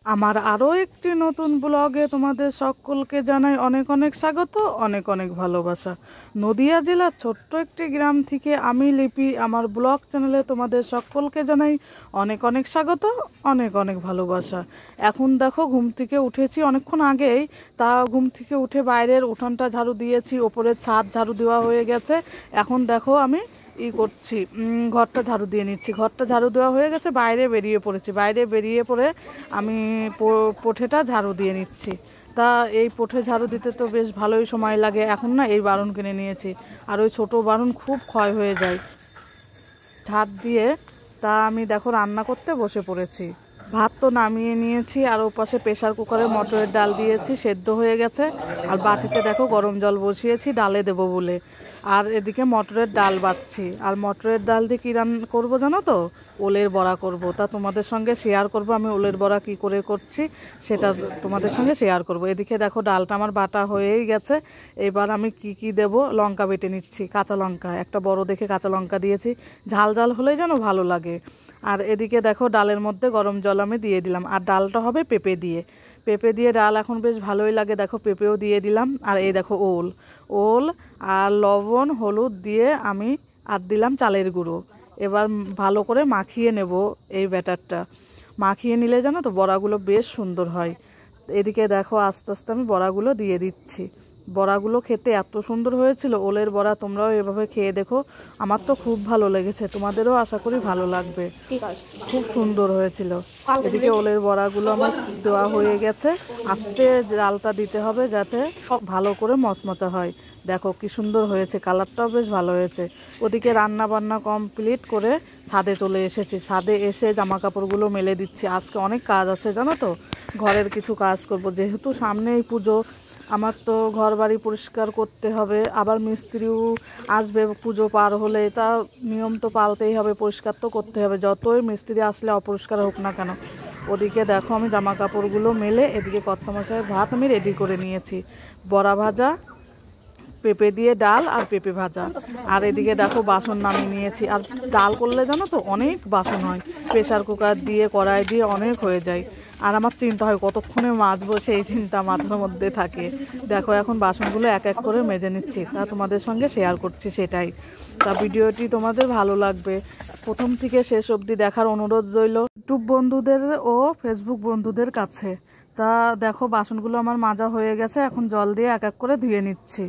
আমার আরও একটি নতুন ব্লগে তোমাদের সকলকে জানাই অনেক অনেক স্বাগত, অনেক অনেক ভালোবাসা। নদিয়া জেলার ছোট্ট একটি গ্রাম থেকে আমি লিপি আমার ব্লগ চ্যানেলে তোমাদের সকলকে জানাই অনেক অনেক স্বাগত, অনেক অনেক ভালোবাসা। এখন দেখো ঘুম থেকে উঠেছি অনেকক্ষণ আগেই, তা ঘুম থেকে উঠে বাইরের উঠোনটা ঝাড়ু দিয়েছি, ওপরের ছাদ ঝাড়ু দেওয়া হয়ে গেছে। এখন দেখো আমি করছি, ঘরটা ঝাড়ু দিয়ে নিচ্ছি। ঘরটা ঝাড়ু দেওয়া হয়ে গেছে, বাইরে বেরিয়ে পড়েছি। বাইরে বেরিয়ে পড়ে আমি পোঠেটা ঝাড়ু দিয়ে নিচ্ছি। তা এই পোঠে ঝাড়ু দিতে তো বেশ ভালোই সময় লাগে। এখন না এই বারুন কিনে নিয়েছি, আর ওই ছোটো বারুন খুব ক্ষয় হয়ে যায় ঝাড় দিয়ে। তা আমি দেখো রান্না করতে বসে পড়েছি। ভাত তো নামিয়ে নিয়েছি, আর ওপাশে প্রেশার কুকারে মটরের ডাল দিয়েছি, সেদ্ধ হয়ে গেছে। আর বাটিতে দেখো গরম জল বসিয়েছি ডালে দেবো বলে। আর এদিকে মটরের ডাল বাটছি। আর মটরের ডাল দিয়ে কী রান্না করবো জানো তো? ওলের বড়া করব। তা তোমাদের সঙ্গে শেয়ার করব আমি ওলের বড়া কী করে করছি, সেটা তোমাদের সঙ্গে শেয়ার করব। এদিকে দেখো ডালটা আমার বাটা হয়েই গেছে। এবার আমি কি দেব, লঙ্কা বেটে নিচ্ছি, কাঁচা লঙ্কা একটা বড় দেখে কাঁচা লঙ্কা দিয়েছি, ঝাল ঝাল হলেই যেন ভালো লাগে। আর এদিকে দেখো ডালের মধ্যে গরম জল আমি দিয়ে দিলাম। আর ডালটা হবে পেঁপে দিয়ে। পেঁপে দিয়ে ডাল এখন বেশ ভালোই লাগে, দেখো পেঁপেও দিয়ে দিলাম। আর এই দেখো ওল আর লবণ হলুদ দিয়ে আমি আর দিলাম চালের গুঁড়ো। এবার ভালো করে মাখিয়ে নেব এই ব্যাটারটা। মাখিয়ে নিলে জানো তো বড়াগুলো বেশ সুন্দর হয়। এদিকে দেখো আস্তে আস্তে আমি বড়াগুলো দিয়ে দিচ্ছি। বড়াগুলো খেতে এত সুন্দর হয়েছিল, ওলের বড়া। তোমরাও এভাবে খেয়ে দেখো, আমার তো খুব ভালো লেগেছে, তোমাদেরও আশা করি ভালো লাগবে। খুব সুন্দর হয়েছিল। এদিকে ওলের বড়াগুলো আমার দেওয়া হয়ে গেছে। আস্তে জালটা দিতে হবে যাতে সব ভালো করে মচমচা হয়। দেখো কি সুন্দর হয়েছে, কালারটাও বেশ ভালো হয়েছে। ওদিকে রান্না বান্না কমপ্লিট করে ছাদে চলে এসেছি। ছাদে এসে জামা কাপড়গুলো মেলে দিচ্ছি। আজকে অনেক কাজ আছে জানো তো, ঘরের কিছু কাজ করব, যেহেতু সামনেই পুজো। আমার তো ঘর বাড়ি পরিষ্কার করতে হবে, আবার মিস্ত্রিও আসবে পুজো পার হলে, তা নিয়ম তো পালতেই হবে, পরিষ্কার তো করতে হবে, যতই মিস্ত্রি আসলে অপরিষ্কার হোক না কেন। ওদিকে দেখো আমি জামা কাপড়গুলো মেলে এদিকে কর্তামশাইয়ের ভাত আমি রেডি করে নিয়েছি। বড়া ভাজা, পেঁপে দিয়ে ডাল আর পেঁপে ভাজা। আর এদিকে দেখো বাসন নামিয়ে নিয়েছি। আর ডাল করলে জানো তো অনেক বাসন হয়, প্রেশার কুকার দিয়ে কড়াই দিয়ে অনেক হয়ে যায়। আর আমার চিন্তা হয় কতক্ষণে মাজবো, সেই চিন্তা মাথার মধ্যে থাকে। দেখো এখন বাসনগুলো এক এক করে মেজে নিচ্ছি, তা তোমাদের সঙ্গে শেয়ার করছি সেটাই। তা ভিডিওটি তোমাদের ভালো লাগবে, প্রথম থেকে শেষ অবধি দেখার অনুরোধ রইল ইউটিউব বন্ধুদের ও ফেসবুক বন্ধুদের কাছে। তা দেখো বাসনগুলো আমার মাজা হয়ে গেছে, এখন জল দিয়ে এক এক করে ধুয়ে নিচ্ছি।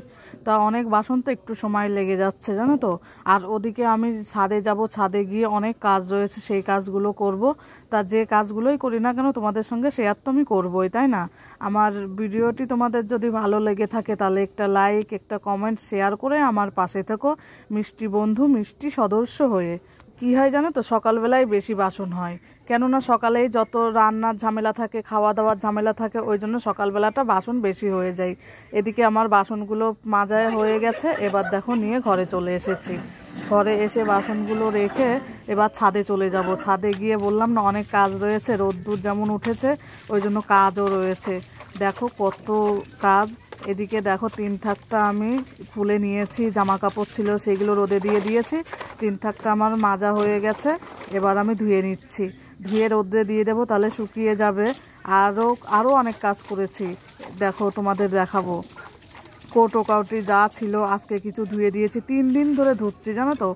তা অনেক বাসন তো একটু সময় লেগে যাচ্ছে জানো তো। আর ওদিকে আমি ছাদে যাব, ছাদে গিয়ে অনেক কাজ রয়েছে, সেই কাজগুলো করব। তা যে কাজগুলোই করি না কেন তোমাদের সঙ্গে শেয়ার তো আমি করবোই, তাই না? আমার ভিডিওটি তোমাদের যদি ভালো লেগে থাকে তাহলে একটা লাইক, একটা কমেন্ট, শেয়ার করে আমার পাশে থেকো মিষ্টি বন্ধু, মিষ্টি সদস্য হয়ে। কি হয় জানো তো, সকালবেলায় বেশি বাসন হয়, কেননা সকালেই যত রান্নার ঝামেলা থাকে, খাওয়া দাওয়ার ঝামেলা থাকে, ওই জন্য সকালবেলাটা বাসন বেশি হয়ে যায়। এদিকে আমার বাসনগুলো মাজায় হয়ে গেছে। এবার দেখো নিয়ে ঘরে চলে এসেছি। ঘরে এসে বাসনগুলো রেখে এবার ছাদে চলে যাব। ছাদে গিয়ে বললাম না অনেক কাজ রয়েছে, রোদ্দুর যেমন উঠেছে ওই জন্য কাজও রয়েছে। দেখো কত কাজ। এদিকে দেখো 3 থাকটা আমি খুলে নিয়েছি, জামা কাপড় ছিল সেগুলো রোদে দিয়ে দিয়েছি। 3 থাকটা আমার মাজা হয়ে গেছে, এবার আমি ধুয়ে নিচ্ছি। ধুয়ে রোদে দিয়ে দেবো, তাহলে শুকিয়ে যাবে। আরও অনেক কাজ করেছি, দেখো তোমাদের দেখাবো। কোটো কাউটি যা ছিল আজকে কিছু ধুয়ে দিয়েছি, 3 দিন ধরে ধুচ্ছি জানো তো।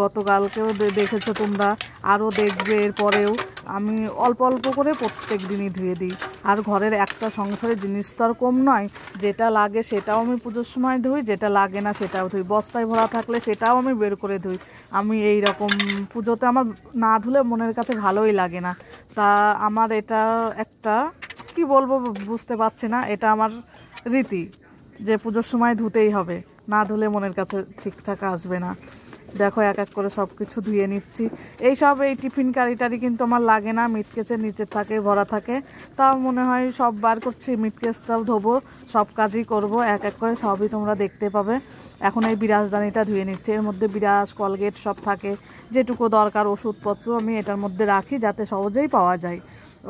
গতকালকেও দেখেছো তোমরা, আরও দেখবে এরপরেও। আমি অল্প অল্প করে প্রত্যেক দিনই ধুয়ে দিই। আর ঘরের একটা সংসারের জিনিস তো আর কম নয়, যেটা লাগে সেটাও আমি পুজোর সময় ধুই, যেটা লাগে না সেটাও ধুই। বস্তায় ভরা থাকলে সেটাও আমি বের করে ধুই। আমি এই রকম পুজোতে আমার না ধুলে মনের কাছে ভালোই লাগে না। তা আমার এটা একটা কি বলবো বুঝতে পারছি না, এটা আমার রীতি যে পুজোর সময় ধুতেই হবে, না ধুলে মনের কাছে ঠিকঠাক আসবে না। দেখো এক এক করে সব কিছু ধুয়ে নিচ্ছি। এই টিফিন কারিটারি কিন্তু আমার লাগে না, মিটকেসের নিচে থাকে, ভরা থাকে। তাও মনে হয় সব বার করছি, মিটকেসটাও ধোবো, সব কাজই করব, এক এক করে সবই তোমরা দেখতে পাবে। এখন এই বিরাজদানিটা ধুয়ে নিচ্ছি, এর মধ্যে বিরাজ, কলগেট সব থাকে, যেটুকু দরকার ওষুধপত্র আমি এটার মধ্যে রাখি যাতে সহজেই পাওয়া যায়।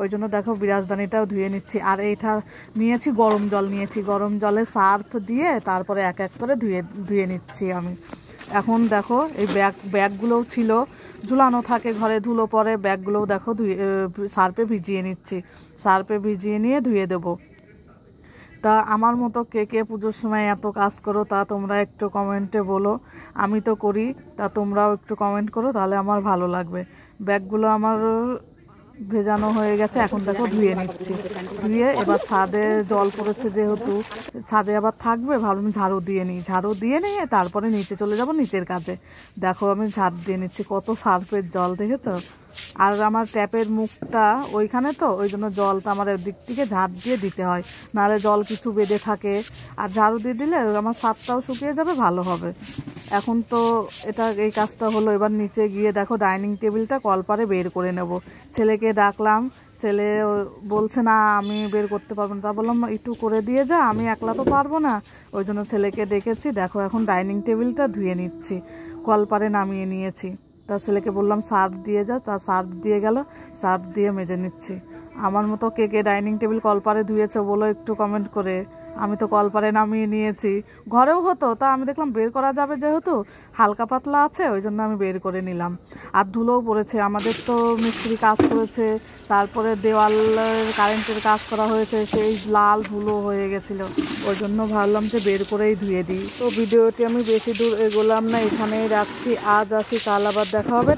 ওই জন্য দেখো বিরাজদানিটাও ধুয়ে নিচ্ছি। আর এইটা নিয়েছি গরম জল, নিয়েছি গরম জলে সার্ফ দিয়ে তারপরে এক এক করে ধুয়ে নিচ্ছি আমি। এখন দেখো এই ব্যাগগুলোও ছিল, ঝুলানো থাকে ঘরে, ধুলো পরে, ব্যাগগুলোও দেখো সার্ফে ভিজিয়ে নিচ্ছি। সার্ফে ভিজিয়ে নিয়ে ধুয়ে দেবো। তা আমার মতো কে কে পুজোর সময় এত কাজ করো তা তোমরা একটু কমেন্টে বলো। আমি তো করি, তা তোমরাও একটু কমেন্ট করো, তাহলে আমার ভালো লাগবে। ব্যাগগুলো আমার ভেজানো হয়ে গেছে, এখন দেখো ধুয়ে নিচ্ছি। ধুয়ে এবার ছাদে জল পড়েছে, যেহেতু ছাদে আবার থাকবে, ভাবলাম ঝাড়ু দিয়ে নিই। ঝাড়ু দিয়ে নিয়ে তারপরে নিচে চলে যাব নিচের কাজে। দেখো আমি ঝাড় দিয়ে নিচ্ছি, কত সার্ফের জল দেখেছো। আর আমার ট্যাপের মুখটা ওইখানে, তো ওই জন্য জলটা আমার দিক থেকে ঝাড় দিয়ে দিতে হয়, নাহলে জল কিছু বেঁধে থাকে। আর ঝাড়ু দিয়ে দিলে আমার ছাদটাও শুকিয়ে যাবে, ভালো হবে। এখন তো এই কাজটা হলো, এবার নিচে গিয়ে দেখো ডাইনিং টেবিলটা কলপারে বের করে নেব। ছেলেকে ডাকলাম, ছেলে বলছে না আমি বের করতে পারবো না। তা বললাম একটু করে দিয়ে যা, আমি একলা তো পারবো না। ওই জন্য ছেলেকে ডেকেছি। দেখো এখন ডাইনিং টেবিলটা ধুয়ে নিচ্ছি, কলপারে নামিয়ে নিয়েছি। তা ছেলেকে বললাম সার্ফ দিয়ে যা, তা সার্ফ দিয়ে গেল, সার্ফ দিয়ে মেজে নিচ্ছি। আমার মতো কে কে ডাইনিং টেবিল কলপারে ধুয়েছে বলো একটু কমেন্ট করে। আমি তো কলপারে নামিয়ে নিয়েছি, ঘরেও হতো, তা আমি দেখলাম বের করা যাবে, যেহেতু হালকা পাতলা আছে ওই জন্য আমি বের করে নিলাম। আর ধুলোও পড়েছে, আমাদের তো মিস্ত্রি কাজ করেছে, তারপরে দেওয়ালের কারেন্টের কাজ করা হয়েছে, সেই লাল ধুলো হয়ে গেছিলো, ওই জন্য ভাবলাম যে বের করেই ধুয়ে দিই। তো ভিডিওটি আমি বেশি দূর এগোলাম না, এখানেই রাখছি। আজ আসি, কাল আবার দেখা হবে।